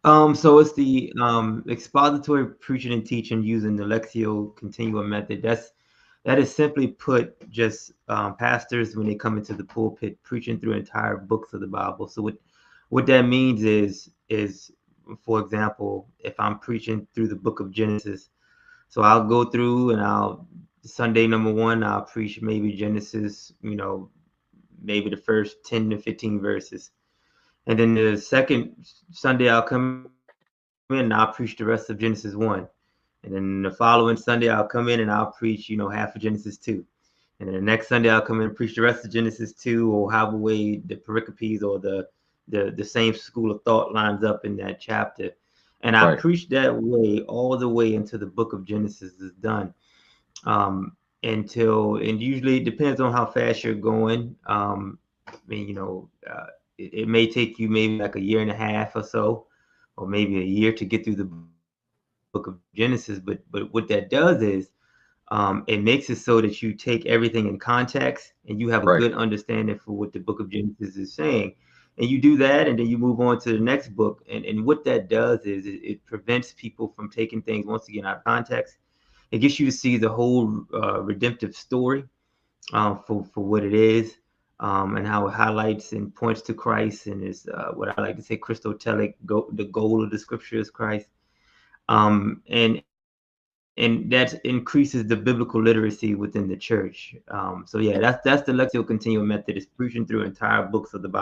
So it's the expository preaching and teaching using the Lectio Continua method. That is simply put just pastors when they come into the pulpit preaching through entire books of the Bible. So what that means is for example, if I'm preaching through the book of Genesis, so I'll go through and I'll Sunday number one, I'll preach maybe Genesis, maybe the first 10 to 15 verses. And then the second Sunday I'll come in and I'll preach the rest of Genesis 1. And then the following Sunday I'll come in and I'll preach, half of Genesis 2. And then the next Sunday I'll come in and preach the rest of Genesis 2, or however way the pericopes or the same school of thought lines up in that chapter. And I Right. preach that way all the way until the book of Genesis is done. And usually it depends on how fast you're going. I mean, it may take you maybe like a year and a half or so, or maybe a year to get through the book of Genesis. But what that does is it makes it so that you take everything in context and you have a good Right. understanding for what the book of Genesis is saying. And you do that, and then you move on to the next book. And what that does is it prevents people from taking things once again out of context. It gets you to see the whole redemptive story for what it is, and how it highlights and points to Christ, and is what I like to say Christotelic. The goal of the scripture is Christ, and that increases the biblical literacy within the church. So yeah, that's the Lectio Continua method. Is preaching through entire books of the Bible.